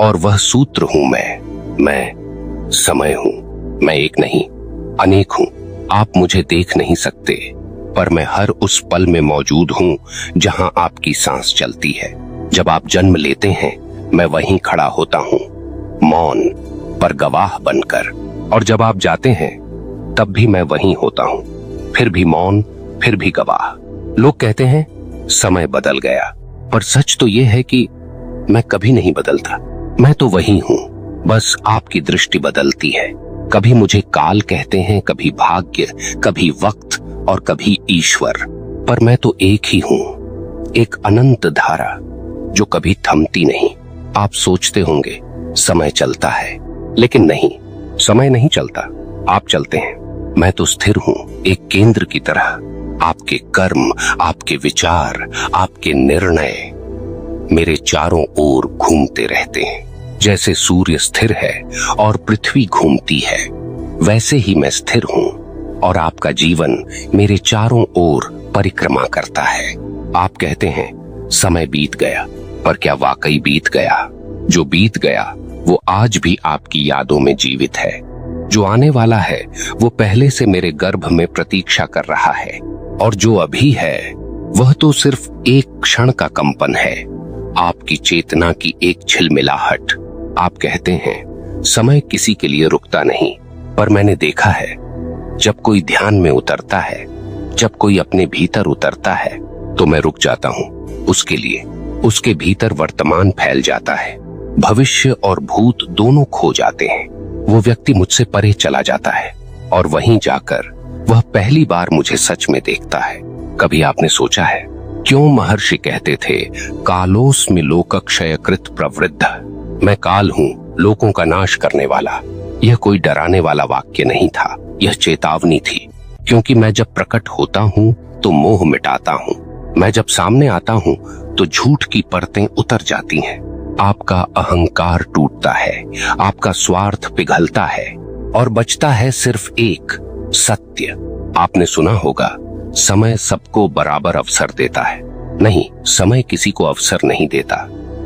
और वह सूत्र हूं मैं समय हूं। मैं एक नहीं, अनेक हूं। आप मुझे देख नहीं सकते, पर मैं हर उस पल में मौजूद हूं जहां आपकी सांस चलती है। जब आप जन्म लेते हैं, मैं वहीं खड़ा होता हूं, मौन पर गवाह बनकर। और जब आप जाते हैं, तब भी मैं वहीं होता हूं, फिर भी मौन, फिर भी गवाह। लोग कहते हैं समय बदल गया, पर सच तो यह है कि मैं कभी नहीं बदलता। मैं तो वही हूं, बस आपकी दृष्टि बदलती है। कभी मुझे काल कहते हैं, कभी भाग्य, कभी वक्त और कभी ईश्वर, पर मैं तो एक ही हूं, एक अनंत धारा जो कभी थमती नहीं। आप सोचते होंगे समय चलता है, लेकिन नहीं, समय नहीं चलता, आप चलते हैं। मैं तो स्थिर हूं, एक केंद्र की तरह। आपके कर्म, आपके विचार, आपके निर्णय मेरे चारों ओर घूमते रहते हैं। जैसे सूर्य स्थिर है और पृथ्वी घूमती है, वैसे ही मैं स्थिर हूं और आपका जीवन मेरे चारों ओर परिक्रमा करता है। आप कहते हैं समय बीत गया, पर क्या वाकई बीत गया? जो बीत गया वो आज भी आपकी यादों में जीवित है। जो आने वाला है वो पहले से मेरे गर्भ में प्रतीक्षा कर रहा है, और जो अभी है वह तो सिर्फ एक क्षण का कंपन है, आपकी चेतना की एक झिलमिलाहट। आप कहते हैं समय किसी के लिए रुकता नहीं, पर मैंने देखा है जब कोई ध्यान में उतरता है, जब कोई अपने भीतर उतरता है, तो मैं रुक जाता हूं उसके लिए। उसके भीतर वर्तमान फैल जाता है, भविष्य और भूत दोनों खो जाते हैं। वो व्यक्ति मुझसे परे चला जाता है और वहीं जाकर वह पहली बार मुझे सच में देखता है। कभी आपने सोचा है क्यों महर्षि कहते थे कालोस्मि लोकक्षयकृत प्रवृद्ध? मैं काल हूं, लोगों का नाश करने वाला। यह कोई डराने वाला वाक्य नहीं था, यह चेतावनी थी। क्योंकि मैं जब प्रकट होता हूं तो मोह मिटाता हूं, मैं जब सामने आता हूं तो झूठ की परतें उतर जाती हैं। आपका अहंकार टूटता है, आपका स्वार्थ पिघलता है और बचता है सिर्फ एक सत्य। आपने सुना होगा समय सबको बराबर अवसर देता है। नहीं, समय किसी को अवसर नहीं देता।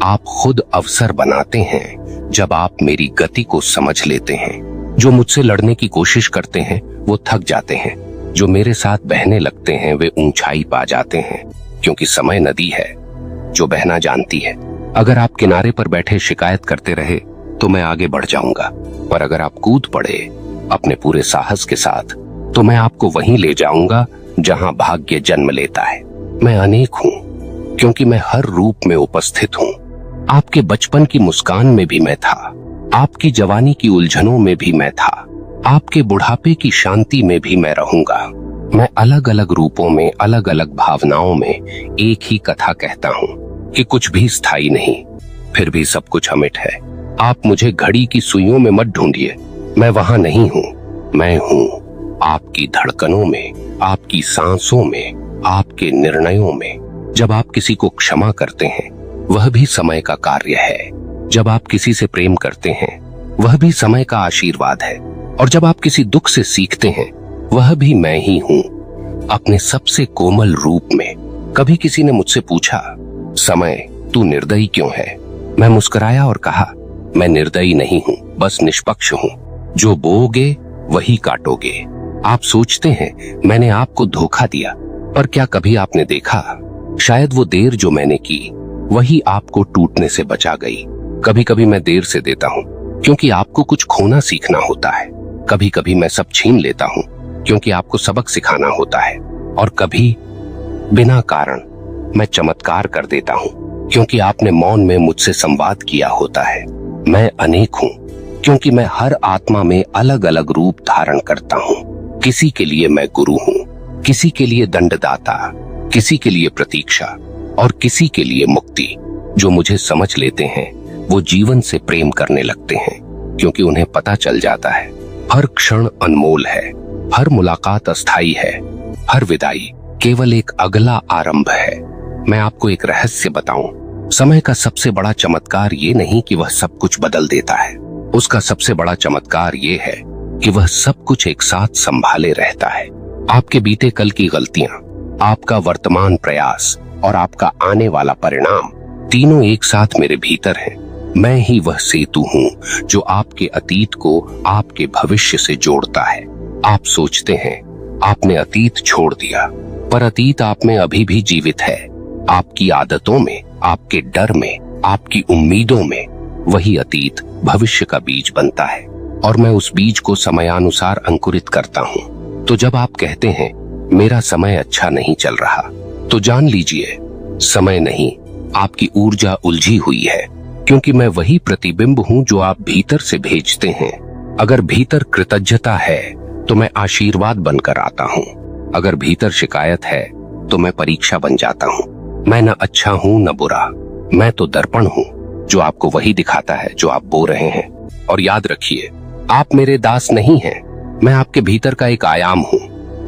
आप खुद अवसर बनाते हैं जब आप मेरी गति को समझ लेते हैं। जो मुझसे लड़ने की कोशिश करते हैं वो थक जाते हैं, जो मेरे साथ बहने लगते हैं वे ऊंचाई पा जाते हैं। क्योंकि समय नदी है जो बहना जानती है। अगर आप किनारे पर बैठे शिकायत करते रहे तो मैं आगे बढ़ जाऊंगा, पर अगर आप कूद पड़े अपने पूरे साहस के साथ तो मैं आपको वहीं ले जाऊंगा जहां भाग्य जन्म लेता है। मैं अनेक हूं क्योंकि मैं हर रूप में उपस्थित हूं। आपके बचपन की मुस्कान में भी मैं था, आपकी जवानी की उलझनों में भी मैं था, आपके बुढ़ापे की शांति में भी मैं रहूंगा। मैं अलग अलग रूपों में, अलग अलग भावनाओं में एक ही कथा कहता हूं कि कुछ भी स्थायी नहीं, फिर भी सब कुछ अमिट है। आप मुझे घड़ी की सुइयों में मत ढूंढिए, मैं वहां नहीं हूं। मैं हूं आपकी धड़कनों में, आपकी सांसों में, आपके निर्णयों में। जब आप किसी को क्षमा करते हैं वह भी समय का कार्य है। जब आप किसी से प्रेम करते हैं वह भी समय का आशीर्वाद है। और जब आप किसी दुख से सीखते हैं वह भी मैं ही हूं, अपने सबसे कोमल रूप में। कभी किसी ने मुझसे पूछा समय तू निर्दयी क्यों है? मैं मुस्कुराया और कहा मैं निर्दयी नहीं हूं, बस निष्पक्ष हूं। जो बोओगे वही काटोगे। आप सोचते हैं मैंने आपको धोखा दिया, पर क्या कभी आपने देखा शायद वो देर जो मैंने की वही आपको टूटने से बचा गई। कभी कभी मैं देर से देता हूँ क्योंकि आपको कुछ खोना सीखना होता है। कभी कभी मैं सब छीन लेता हूँ क्योंकि आपको सबक सिखाना होता है। और कभी बिना कारण मैं चमत्कार कर देता हूँ क्योंकि आपने मौन में मुझसे संवाद किया होता है। मैं अनेक हूँ क्योंकि मैं हर आत्मा में अलग अलग रूप धारण करता हूँ। किसी के लिए मैं गुरु हूँ, किसी के लिए दंडदाता, किसी के लिए प्रतीक्षा और किसी के लिए मुक्ति। जो मुझे समझ लेते हैं वो जीवन से प्रेम करने लगते हैं क्योंकि उन्हें पता चल जाता है हर क्षण अनमोल है, हर मुलाकात अस्थायी है, हर विदाई केवल एक अगला आरंभ है। मैं आपको एक रहस्य बताऊं, समय का सबसे बड़ा चमत्कार ये नहीं कि वह सब कुछ बदल देता है, उसका सबसे बड़ा चमत्कार ये है कि वह सब कुछ एक साथ संभाले रहता है। आपके बीते कल की गलतियां, आपका वर्तमान प्रयास और आपका आने वाला परिणाम तीनों एक साथ मेरे भीतर हैं। मैं ही वह सेतु हूं जो आपके अतीत को आपके भविष्य से जोड़ता है। आप सोचते हैं आपने अतीत छोड़ दिया, पर अतीत आप में अभी भी जीवित है। आपकी आदतों में, आपके डर में, आपकी उम्मीदों में वही अतीत भविष्य का बीज बनता है और मैं उस बीज को समयानुसार अंकुरित करता हूं। तो जब आप कहते हैं मेरा समय अच्छा नहीं चल रहा, तो जान लीजिए समय नहीं, आपकी ऊर्जा उलझी हुई है, क्योंकि मैं वही प्रतिबिंब हूं जो आप भीतर से भेजते हैं। अगर भीतर कृतज्ञता है तो मैं आशीर्वाद बनकर आता हूं। अगर भीतर शिकायत है तो मैं परीक्षा बन जाता हूं। मैं न अच्छा हूं न बुरा, मैं तो दर्पण हूं जो आपको वही दिखाता है जो आप बो रहे हैं। और याद रखिए, आप मेरे दास नहीं हैं, मैं आपके भीतर का एक आयाम हूं।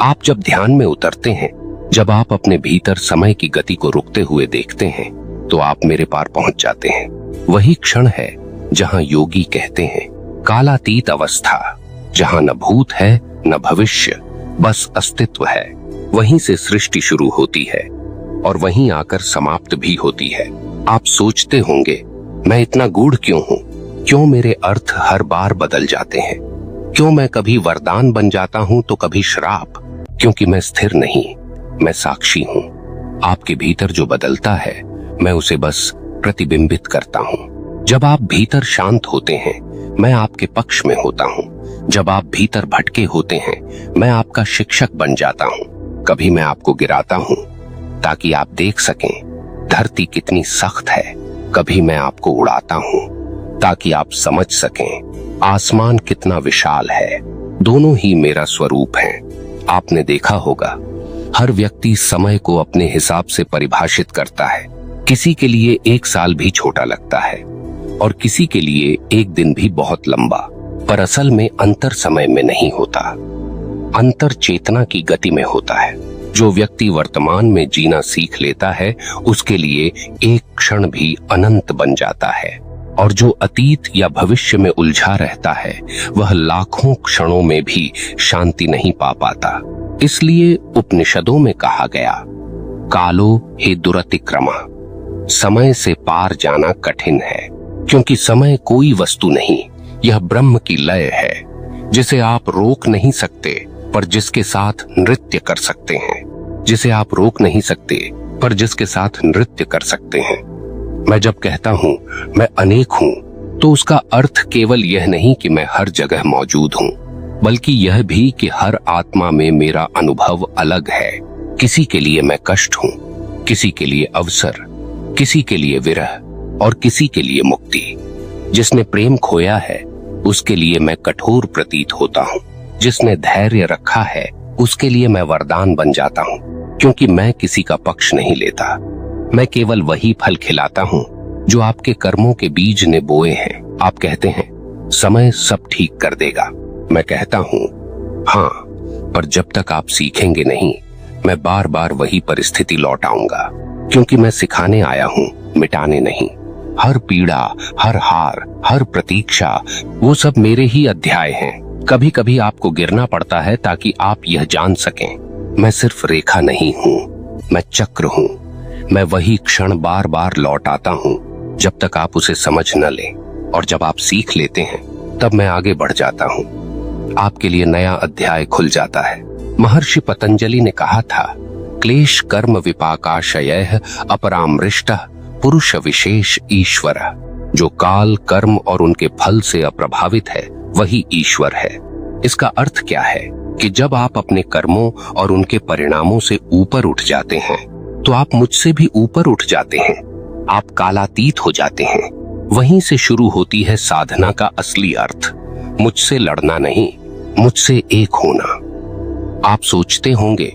आप जब ध्यान में उतरते हैं, जब आप अपने भीतर समय की गति को रुकते हुए देखते हैं, तो आप मेरे पार पहुंच जाते हैं। वही क्षण है जहां योगी कहते हैं कालातीत अवस्था, जहां न भूत है न भविष्य, बस अस्तित्व है। वहीं से सृष्टि शुरू होती है और वहीं आकर समाप्त भी होती है। आप सोचते होंगे मैं इतना गूढ़ क्यों हूं? क्यों मेरे अर्थ हर बार बदल जाते हैं? क्यों मैं कभी वरदान बन जाता हूं तो कभी श्राप? क्योंकि मैं स्थिर नहीं, मैं साक्षी हूं। आपके भीतर जो बदलता है मैं उसे बस प्रतिबिंबित करता हूं। जब आप भीतर शांत होते हैं मैं आपके पक्ष में होता हूं। जब आप भीतर भटके होते हैं मैं आपका शिक्षक बन जाता हूं। कभी मैं आपको गिराता हूं ताकि आप देख सकें धरती कितनी सख्त है, कभी मैं आपको उड़ाता हूं ताकि आप समझ सकें आसमान कितना विशाल है। दोनों ही मेरा स्वरूप हैं। आपने देखा होगा हर व्यक्ति समय को अपने हिसाब से परिभाषित करता है। किसी के लिए 1 साल भी छोटा लगता है और किसी के लिए 1 दिन भी बहुत लंबा, पर असल में अंतर समय में नहीं होता, अंतर चेतना की गति में होता है। जो व्यक्ति वर्तमान में जीना सीख लेता है उसके लिए एक क्षण भी अनंत बन जाता है, और जो अतीत या भविष्य में उलझा रहता है वह लाखों क्षणों में भी शांति नहीं पा पाता। इसलिए उपनिषदों में कहा गया कालो हे दुरतिक्रमा, समय से पार जाना कठिन है, क्योंकि समय कोई वस्तु नहीं, यह ब्रह्म की लय है जिसे आप रोक नहीं सकते पर जिसके साथ नृत्य कर सकते हैं, जिसे आप रोक नहीं सकते पर जिसके साथ नृत्य कर सकते हैं। मैं जब कहता हूं मैं अनेक हूं तो उसका अर्थ केवल यह नहीं कि मैं हर जगह मौजूद हूं, बल्कि यह भी कि हर आत्मा में मेरा अनुभव अलग है। किसी के लिए मैं कष्ट हूं, किसी के लिए अवसर, किसी के लिए विरह और किसी के लिए मुक्ति। जिसने प्रेम खोया है उसके लिए मैं कठोर प्रतीत होता हूं, जिसने धैर्य रखा है उसके लिए मैं वरदान बन जाता हूं, क्योंकि मैं किसी का पक्ष नहीं लेता। मैं केवल वही फल खिलाता हूं जो आपके कर्मों के बीज ने बोए हैं। आप कहते हैं समय सब ठीक कर देगा, मैं कहता हूं हाँ, पर जब तक आप सीखेंगे नहीं मैं बार बार वही परिस्थिति लौट आऊंगा, क्योंकि मैं सिखाने आया हूं, मिटाने नहीं। हर पीड़ा, हर हार, हर प्रतीक्षा, वो सब मेरे ही अध्याय हैं। कभी कभी आपको गिरना पड़ता है ताकि आप यह जान सकें मैं सिर्फ रेखा नहीं हूं, मैं चक्र हूं। मैं वही क्षण बार बार लौट आता हूं जब तक आप उसे समझ न लें, और जब आप सीख लेते हैं तब मैं आगे बढ़ जाता हूं। आपके लिए नया अध्याय खुल जाता है। महर्षि पतंजलि ने कहा था क्लेश कर्म विपाकाशयः अपरामृष्टः पुरुष विशेष ईश्वर। जो काल, कर्म और उनके फल से अप्रभावित है वही ईश्वर है। इसका अर्थ क्या है कि जब आप अपने कर्मों और उनके परिणामों से ऊपर उठ जाते हैं तो आप मुझसे भी ऊपर उठ जाते हैं, आप कालातीत हो जाते हैं। वहीं से शुरू होती है साधना का असली अर्थ, मुझसे लड़ना नहीं, मुझसे एक होना। आप सोचते होंगे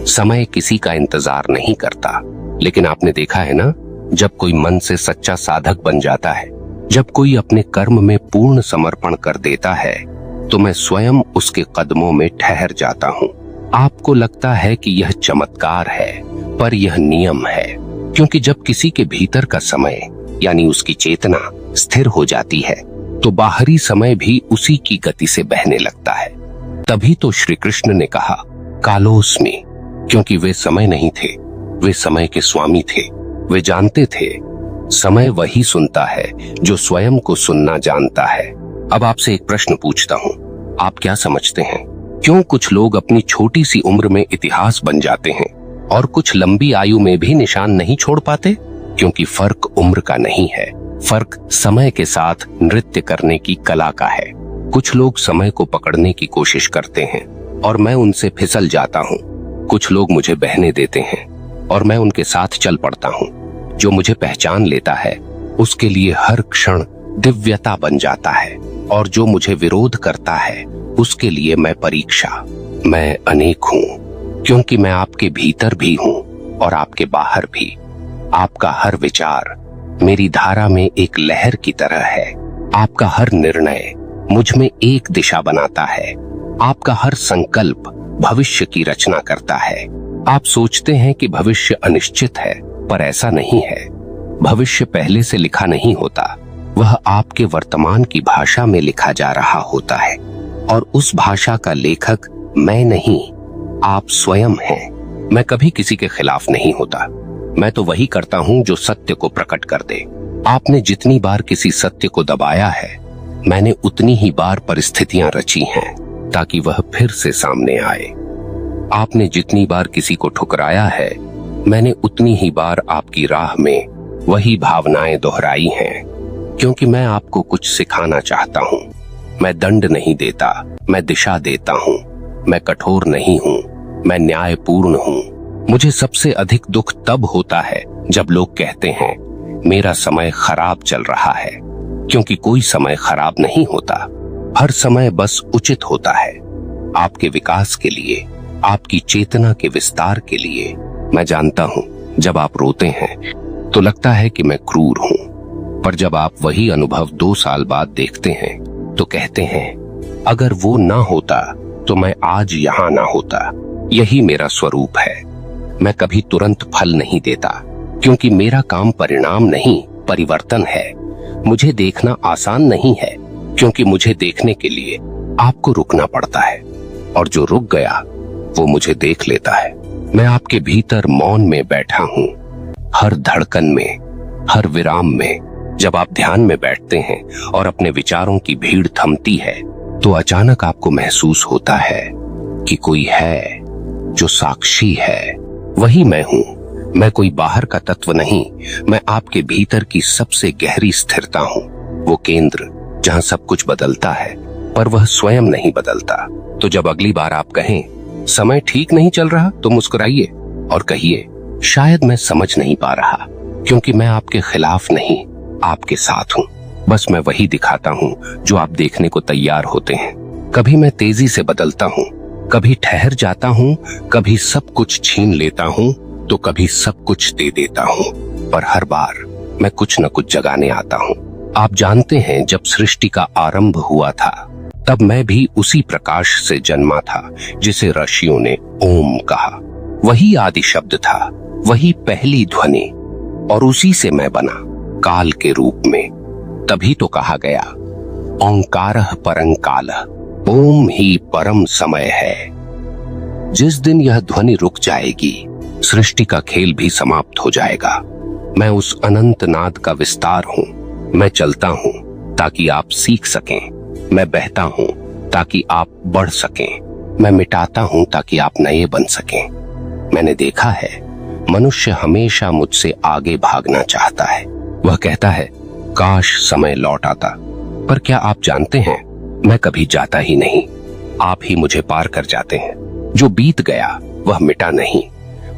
समय किसी का इंतजार नहीं करता, लेकिन आपने देखा है ना, जब कोई मन से सच्चा साधक बन जाता है, जब कोई अपने कर्म में पूर्ण समर्पण कर देता है, तो मैं स्वयं उसके कदमों में ठहर जाता हूं। आपको लगता है कि यह चमत्कार है, पर यह नियम है, क्योंकि जब किसी के भीतर का समय यानी उसकी चेतना स्थिर हो जाती है तो बाहरी समय भी उसी की गति से बहने लगता है। तभी तो श्री कृष्ण ने कहा कालोस्मि, क्योंकि वे समय नहीं थे, वे समय के स्वामी थे। वे जानते थे समय वही सुनता है जो स्वयं को सुनना जानता है। अब आपसे एक प्रश्न पूछता हूँ, आप क्या समझते हैं, क्यों कुछ लोग अपनी छोटी सी उम्र में इतिहास बन जाते हैं और कुछ लंबी आयु में भी निशान नहीं छोड़ पाते? क्योंकि फर्क उम्र का नहीं है, फर्क समय के साथ नृत्य करने की कला का है। कुछ लोग समय को पकड़ने की कोशिश करते हैं और मैं उनसे फिसल जाता हूँ। कुछ लोग मुझे बहने देते हैं और मैं उनके साथ चल पड़ता हूँ। जो मुझे पहचान लेता है उसके लिए हर क्षण दिव्यता बन जाता है, और जो मुझे विरोध करता है उसके लिए मैं परीक्षा। मैं अनेक हूँ क्योंकि मैं आपके भीतर भी हूँ और आपके बाहर भी। आपका हर विचार मेरी धारा में एक लहर की तरह है। आपका हर निर्णय मुझ में एक दिशा बनाता है। आपका हर संकल्प भविष्य की रचना करता है। आप सोचते हैं कि भविष्य अनिश्चित है, पर ऐसा नहीं है। भविष्य पहले से लिखा नहीं होता, वह आपके वर्तमान की भाषा में लिखा जा रहा होता है, और उस भाषा का लेखक मैं नहीं, आप स्वयं हैं। मैं कभी किसी के खिलाफ नहीं होता, मैं तो वही करता हूं जो सत्य को प्रकट कर दे। आपने जितनी बार किसी सत्य को दबाया है, मैंने उतनी ही बार परिस्थितियां रची हैं ताकि वह फिर से सामने आए। आपने जितनी बार किसी को ठुकराया है, मैंने उतनी ही बार आपकी राह में वही भावनाएं दोहराई हैं, क्योंकि मैं आपको कुछ सिखाना चाहता हूं। मैं दंड नहीं देता, मैं दिशा देता हूं। मैं कठोर नहीं हूं, मैं न्यायपूर्ण हूं। मुझे सबसे अधिक दुख तब होता है जब लोग कहते हैं मेरा समय खराब चल रहा है, क्योंकि कोई समय खराब नहीं होता। हर समय बस उचित होता है, आपके विकास के लिए, आपकी चेतना के विस्तार के लिए। मैं जानता हूं जब आप रोते हैं तो लगता है कि मैं क्रूर हूं, पर जब आप वही अनुभव 2 साल बाद देखते हैं तो कहते हैं अगर वो ना होता तो मैं आज यहां ना होता। यही मेरा स्वरूप है। मैं कभी तुरंत फल नहीं देता, क्योंकि मेरा काम परिणाम नहीं परिवर्तन है। मुझे देखना आसान नहीं है, क्योंकि मुझे देखने के लिए आपको रुकना पड़ता है, और जो रुक गया वो मुझे देख लेता है। मैं आपके भीतर मौन में बैठा हूँ, हर धड़कन में, हर विराम में। जब आप ध्यान में बैठते हैं और अपने विचारों की भीड़ थमती है, तो अचानक आपको महसूस होता है कि कोई है जो साक्षी है। वही मैं हूँ। मैं कोई बाहर का तत्व नहीं, मैं आपके भीतर की सबसे गहरी स्थिरता हूँ। वो केंद्र जहाँ सब कुछ बदलता है पर वह स्वयं नहीं बदलता। तो जब अगली बार आप कहें समय ठीक नहीं चल रहा, तो मुस्कुराइए और कहिए शायद मैं समझ नहीं पा रहा, क्योंकि मैं आपके खिलाफ नहीं, आपके साथ हूँ। बस मैं वही दिखाता हूँ जो आप देखने को तैयार होते हैं। कभी मैं तेजी से बदलता हूँ, कभी ठहर जाता हूँ, कभी सब कुछ छीन लेता हूँ, तो कभी सब कुछ दे देता हूँ, पर हर बार मैं कुछ न कुछ जगाने आता हूँ। आप जानते हैं जब सृष्टि का आरंभ हुआ था, तब मैं भी उसी प्रकाश से जन्मा था जिसे ऋषियों ने ओम कहा। वही आदि शब्द था, वही पहली ध्वनि, और उसी से मैं बना काल के रूप में। तभी तो कहा गया ओंकारः परं कालः, ओम ही परम समय है। जिस दिन यह ध्वनि रुक जाएगी, सृष्टि का खेल भी समाप्त हो जाएगा। मैं उस अनंत नाद का विस्तार हूँ। मैं चलता हूँ ताकि आप सीख सकें, मैं बहता हूँ ताकि आप बढ़ सकें, मैं मिटाता हूँ ताकि आप नए बन सकें। मैंने देखा है मनुष्य हमेशा मुझसे आगे भागना चाहता है। वह कहता है काश समय लौट आता, पर क्या आप जानते हैं मैं कभी जाता ही नहीं, आप ही मुझे पार कर जाते हैं। जो बीत गया वह मिटा नहीं,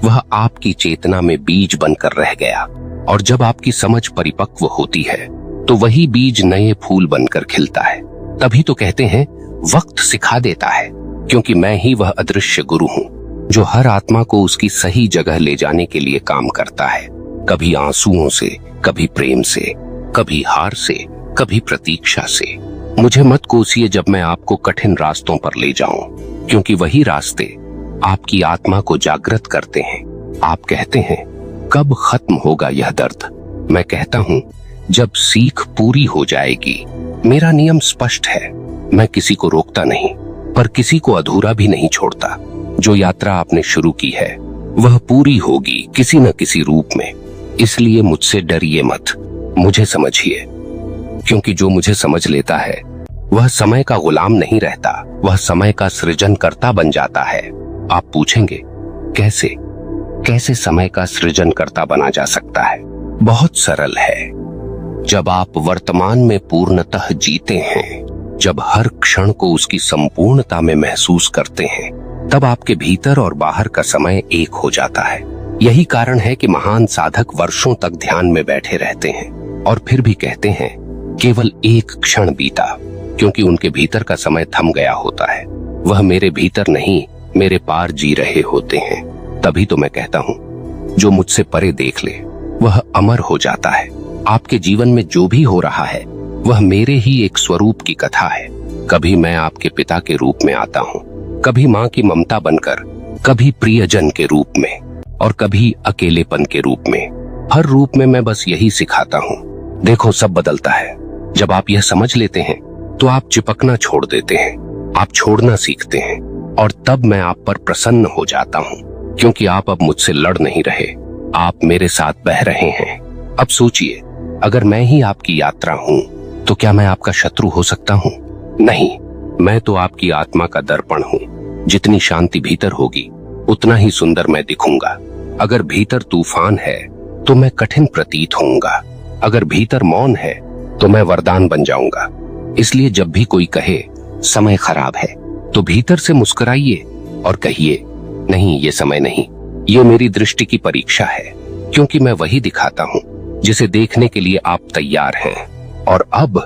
वह आपकी चेतना में बीज बनकर रह गया, और जब आपकी समझ परिपक्व होती है तो वही बीज नए फूल बनकर खिलता है। तभी तो कहते हैं वक्त सिखा देता है, क्योंकि मैं ही वह अदृश्य गुरु हूँ जो हर आत्मा को उसकी सही जगह ले जाने के लिए काम करता है। कभी आंसुओं से, कभी प्रेम से, कभी हार से, कभी प्रतीक्षा से। मुझे मत कोसिए जब मैं आपको कठिन रास्तों पर ले जाऊं, क्योंकि वही रास्ते आपकी आत्मा को जागृत करते हैं। आप कहते हैं कब खत्म होगा यह दर्द? मैं कहता हूं जब सीख पूरी हो जाएगी। मेरा नियम स्पष्ट है, मैं किसी को रोकता नहीं, पर किसी को अधूरा भी नहीं छोड़ता। जो यात्रा आपने शुरू की है वह पूरी होगी किसी न किसी रूप में। इसलिए मुझसे डरिए मत, मुझे समझिए, क्योंकि जो मुझे समझ लेता है वह समय का गुलाम नहीं रहता, वह समय का सृजनकर्ता बन जाता है। आप पूछेंगे कैसे? कैसे समय का सृजनकर्ता बना जा सकता है? बहुत सरल है। जब आप वर्तमान में पूर्णतः जीते हैं, जब हर क्षण को उसकी संपूर्णता में महसूस करते हैं, तब आपके भीतर और बाहर का समय एक हो जाता है। यही कारण है कि महान साधक वर्षों तक ध्यान में बैठे रहते हैं और फिर भी कहते हैं केवल एक क्षण बीता, क्योंकि उनके भीतर का समय थम गया होता है। वह मेरे भीतर नहीं, मेरे पार जी रहे होते हैं। तभी तो मैं कहता हूँ, जो मुझसे परे देख ले वह अमर हो जाता है। आपके जीवन में जो भी हो रहा है वह मेरे ही एक स्वरूप की कथा है। कभी मैं आपके पिता के रूप में आता हूँ, कभी माँ की ममता बनकर, कभी प्रियजन के रूप में और कभी अकेलेपन के रूप में। हर रूप में मैं बस यही सिखाता हूँ। देखो, सब बदलता है। जब आप यह समझ लेते हैं तो आप चिपकना छोड़ देते हैं, आप छोड़ना सीखते हैं, और तब मैं आप पर प्रसन्न हो जाता हूँ, क्योंकि आप अब मुझसे लड़ नहीं रहे, आप मेरे साथ बह रहे हैं। अब सोचिए, अगर मैं ही आपकी यात्रा हूँ तो क्या मैं आपका शत्रु हो सकता हूँ? नहीं, मैं तो आपकी आत्मा का दर्पण हूँ। जितनी शांति भीतर होगी उतना ही सुंदर मैं दिखूंगा। अगर भीतर तूफान है तो मैं कठिन प्रतीत होऊंगा, अगर भीतर मौन है तो मैं वरदान बन जाऊंगा। इसलिए जब भी कोई कहे समय खराब है तो भीतर से मुस्कुराइए और कहिए नहीं, ये समय नहीं, ये मेरी दृष्टि की परीक्षा है, क्योंकि मैं वही दिखाता हूँ जिसे देखने के लिए आप तैयार हैं। और अब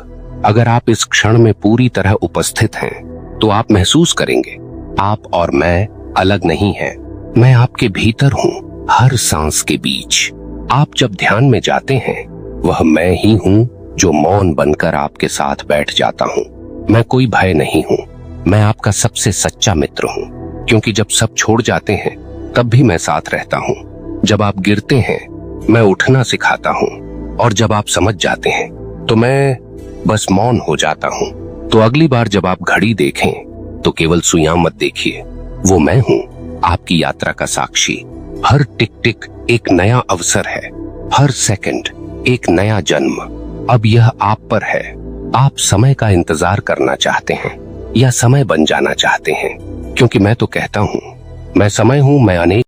अगर आप इस क्षण में पूरी तरह उपस्थित हैं तो आप महसूस करेंगे आप और मैं अलग नहीं हैं। मैं आपके भीतर हूँ, हर सांस के बीच। आप जब ध्यान में जाते हैं वह मैं ही हूँ जो मौन बनकर आपके साथ बैठ जाता हूँ। मैं कोई भय नहीं हूँ, मैं आपका सबसे सच्चा मित्र हूँ, क्योंकि जब सब छोड़ जाते हैं तब भी मैं साथ रहता हूँ। जब आप गिरते हैं मैं उठना सिखाता हूँ, और जब आप समझ जाते हैं तो मैं बस मौन हो जाता हूँ। तो अगली बार जब आप घड़ी देखें तो केवल सुइयां मत देखिए, वो मैं हूँ, आपकी यात्रा का साक्षी। हर टिक टिक एक नया अवसर है, हर सेकंड एक नया जन्म। अब यह आप पर है। आप समय का इंतजार करना चाहते हैं या समय बन जाना चाहते हैं? क्योंकि मैं तो कहता हूँ, मैं समय हूँ, मैं अनेक